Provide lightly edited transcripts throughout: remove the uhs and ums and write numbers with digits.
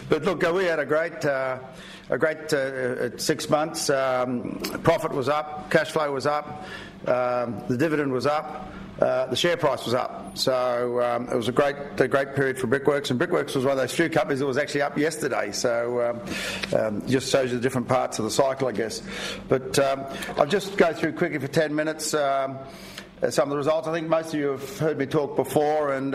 But look, we had a great 6 months. Profit was up, cash flow was up, the dividend was up, the share price was up. So it was a great period for Brickworks, and Brickworks was one of those few companies that was actually up yesterday. So just shows you the different parts of the cycle, I guess. But I'll just go through quickly for 10 minutes. Some of the results. I think most of you have heard me talk before, and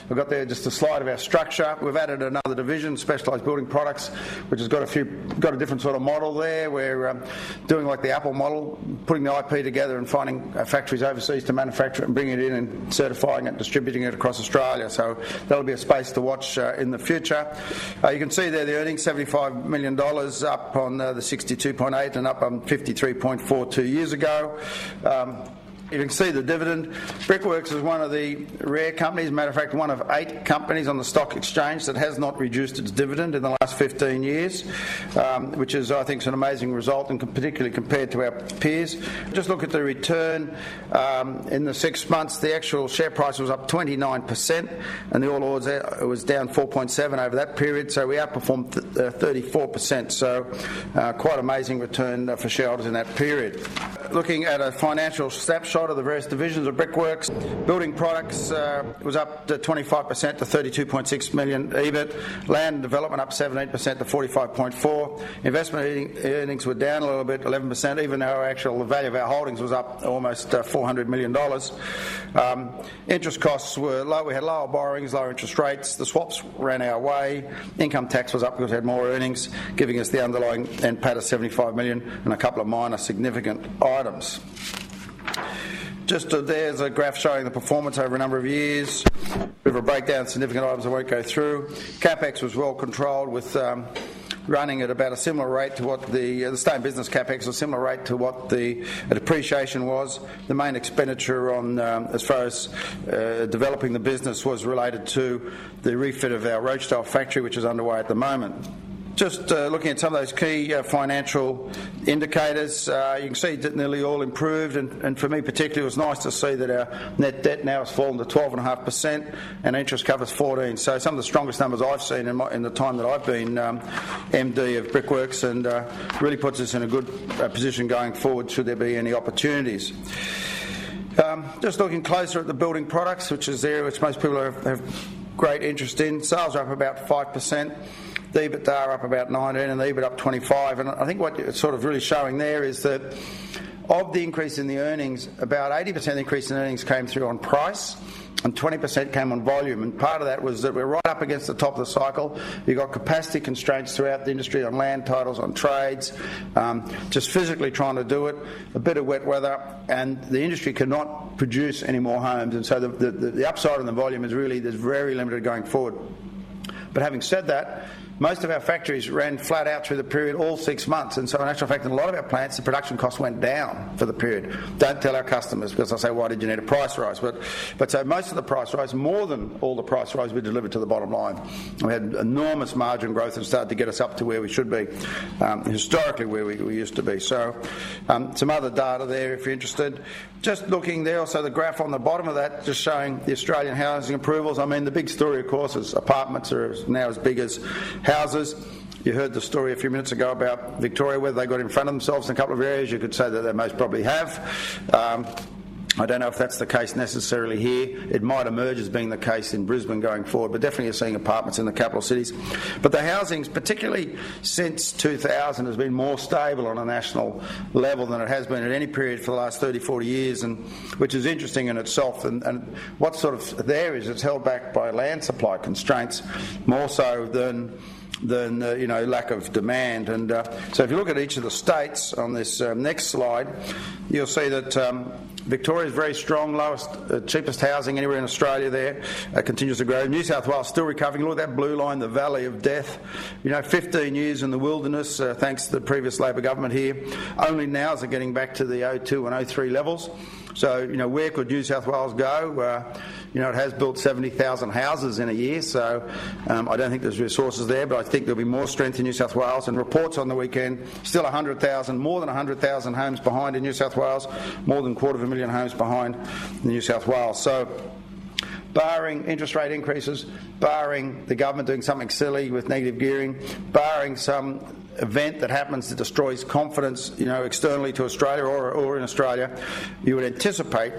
we've got there just a slide of our structure. We've added another division, Specialised Building Products, which has got a different sort of model there. We're doing like the Apple model, putting the IP together and finding factories overseas to manufacture it and bringing it in and certifying it, distributing it across Australia. So that'll be a space to watch in the future. You can see there the earnings, $75 million, up on the 62.8 and up on 53.4 2 years ago. You can see the dividend. Brickworks is one of the rare companies, matter of fact, one of 8 companies on the stock exchange that has not reduced its dividend in the last 15 years, which is, I think, an amazing result, and particularly compared to our peers. Just look at the return in the 6 months. The actual share price was up 29%, and the All Ords was down 4.7 over that period, so we outperformed 34%. So quite amazing return for shareholders in that period. Looking at a financial snapshot of the various divisions of Brickworks, Building Products was up to 25% to 32.6 million EBIT. Land Development up 17% to 45.4. Investment earnings were down a little bit, 11%, even though the value of our holdings was up almost $400 million. Interest costs were low. We had lower borrowings, lower interest rates. The swaps ran our way. Income tax was up because we had more earnings, giving us the underlying NPAT of $75 million and a couple of minor significant items. Just there's a graph showing the performance over a number of years. We have a breakdown of significant items I won't go through. CapEx was well controlled, with running at about a similar rate to what the stay in business CapEx, a similar rate to what the depreciation was. The main expenditure on as far as developing the business was related to the refit of our Rochedale factory, which is underway at the moment. Just looking at some of those key financial indicators, you can see that nearly all improved, and for me particularly it was nice to see that our net debt now has fallen to 12.5% and interest covers 14. So some of the strongest numbers I've seen in the time that I've been MD of Brickworks, and really puts us in a good position going forward should there be any opportunities. Just looking closer at the building products, which is there, which most people have great interest in. Sales are up about 5%. The EBITDA are up about 19 and the EBIT up 25, and I think what it's sort of really showing there is that of the increase in the earnings, about 80% of the increase in earnings came through on price and 20% came on volume, and part of that was that we're right up against the top of the cycle. You've got capacity constraints throughout the industry on land titles, on trades, just physically trying to do it, a bit of wet weather, and the industry cannot produce any more homes, and so the upside on the volume is really, there's very limited going forward. But having said that, most of our factories ran flat out through the period, all 6 months, and so in actual fact in a lot of our plants the production costs went down for the period. Don't tell our customers, because they'll say, why did you need a price rise? But so most of the price rise, more than all the price rise, we delivered to the bottom line. We had enormous margin growth and started to get us up to where we should be, historically where we used to be. So some other data there if you're interested. Just looking there, also the graph on the bottom of that, just showing the Australian housing approvals. I mean, the big story, of course, is apartments are now as big as houses. You heard the story a few minutes ago about Victoria, whether they got in front of themselves in a couple of areas. You could say that they most probably have. I don't know if that's the case necessarily here. It might emerge as being the case in Brisbane going forward, but definitely you're seeing apartments in the capital cities. But the housing, particularly since 2000, has been more stable on a national level than it has been at any period for the last 30, 40 years, and which is interesting in itself. And what's sort of there is it's held back by land supply constraints more so than lack of demand. And so if you look at each of the states on this next slide, you'll see that Victoria is very strong, lowest, cheapest housing anywhere in Australia there, continues to grow. New South Wales still recovering. Look at that blue line, the valley of death. 15 years in the wilderness, thanks to the previous Labor government here. Only now is it getting back to the 02 and 03 levels. So, where could New South Wales go? It has built 70,000 houses in a year, so I don't think there's resources there, but I think there'll be more strength in New South Wales. And reports on the weekend, still more than 100,000 homes behind in New South Wales, more than 250,000 homes behind in New South Wales. So barring interest rate increases, barring the government doing something silly with negative gearing, barring some event that happens that destroys confidence, externally to Australia or in Australia, you would anticipate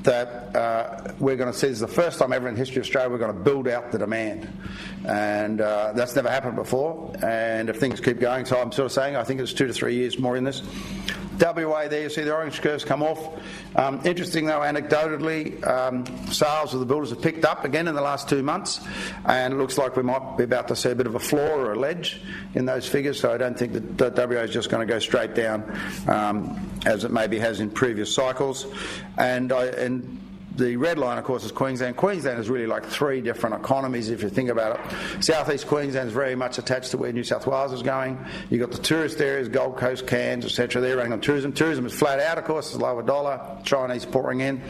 that we're going to see, this is the first time ever in the history of Australia, we're going to build out the demand. And that's never happened before. And if things keep going, so I'm sort of saying I think it's 2 to 3 years more in this. WA, there you see the orange curves come off. Interesting though, anecdotally, sales of the builders have picked up again in the last 2 months, and it looks like we might be about to see a bit of a floor or a ledge in those figures, so I don't think that WA is just going to go straight down as it maybe has in previous cycles. And the red line, of course, is Queensland. Queensland is really like 3 different economies, if you think about it. Southeast Queensland is very much attached to where New South Wales is going. You've got the tourist areas, Gold Coast, Cairns, etc. They're running on tourism. Tourism is flat out, of course, it's lower dollar, Chinese pouring in.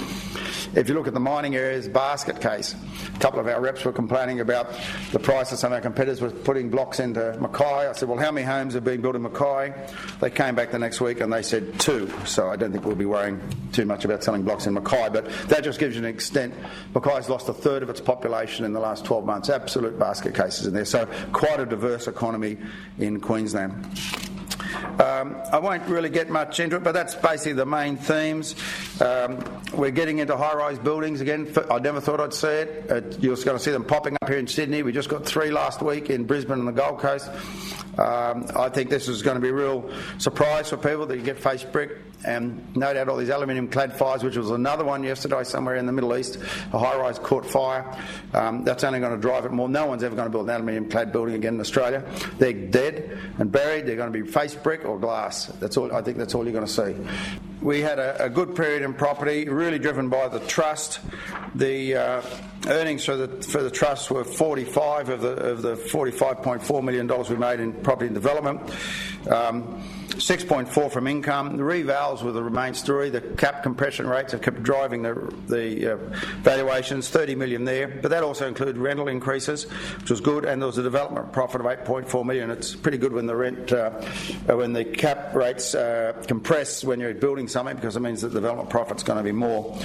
If you look at the mining areas, basket case. A couple of our reps were complaining about the price of some of our competitors were putting blocks into Mackay. I said, well, how many homes are being built in Mackay? They came back the next week and they said 2. So I don't think we'll be worrying too much about selling blocks in Mackay, but that just gives you an extent. Mackay's lost 1/3 of its population in the last 12 months. Absolute basket cases in there. So quite a diverse economy in Queensland. I won't really get much into it, but that's basically the main themes. We're getting into high-rise buildings again. I never thought I'd see it. You're going to see them popping up here in Sydney. We just got 3 last week in Brisbane and the Gold Coast. I think this is going to be a real surprise for people that you get face brick, and no doubt all these aluminium clad fires, which was another one yesterday somewhere in the Middle East, a high-rise caught fire. That's only going to drive it more. No one's ever going to build an aluminium clad building again in Australia. They're dead and buried. They're going to be face brick or glass. That's all. I think that's all you're going to see. We had a good period in property, really driven by the trust. The earnings for the trust were 45 of the $45.4 million we made in property and development. 6.4 from income. The revals were the main story. The cap compression rates have kept driving the valuations, 30 million there, but that also included rental increases, which was good, and there was a development profit of 8.4 million. It's pretty good when the when the cap rates compress when you're building something, because it means that the development profit's going to be more.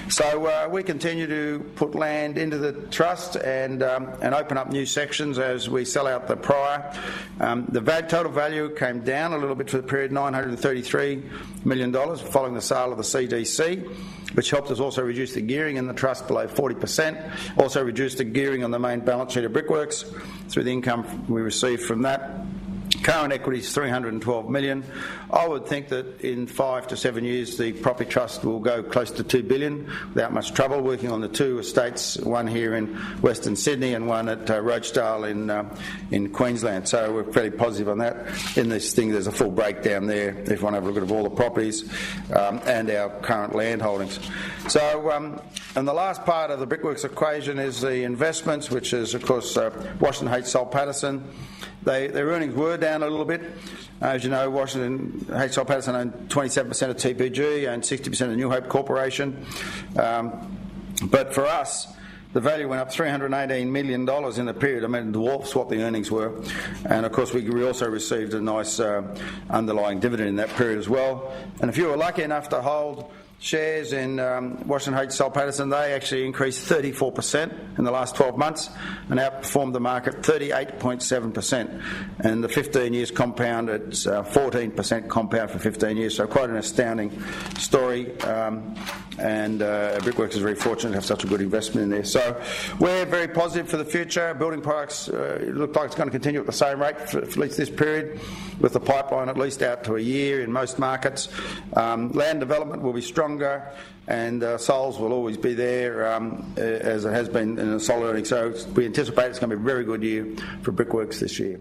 So we continue to put land into the trust and open up new sections as we sell out the prior. The total value came down a little bit for the period, $933 million, following the sale of the CDC, which helped us also reduce the gearing in the trust below 40%, also reduced the gearing on the main balance sheet of Brickworks through the income we received from that. Current equity is $312 million. I would think that in 5 to 7 years the property trust will go close to $2 billion without much trouble, working on the 2 estates, one here in Western Sydney and one at Rochedale in Queensland. So we're fairly positive on that. In this thing there's a full breakdown there if you want to have a look at all the properties and our current land holdings. So and the last part of the Brickworks equation is the investments, which is of course Washington H. Soul Pattinson. Their earnings were down a little bit. As you know, Washington H. Soul Pattinson owned 27% of TPG and 60% of New Hope Corporation. But for us, the value went up $318 million in the period. I mean, it dwarfs what the earnings were. And of course, we also received a nice underlying dividend in that period as well. And if you were lucky enough to hold shares in Washington H. Soul Pattinson, they actually increased 34% in the last 12 months and outperformed the market 38.7%. And the 15 years compound, it's 14% compound for 15 years, so quite an astounding story. And Brickworks is very fortunate to have such a good investment in there. So we're very positive for the future. Building products look like it's going to continue at the same rate for at least this period, with the pipeline at least out to a year in most markets. Land development will be stronger, and sols will always be there as it has been in a solid earning. So we anticipate it's going to be a very good year for Brickworks this year.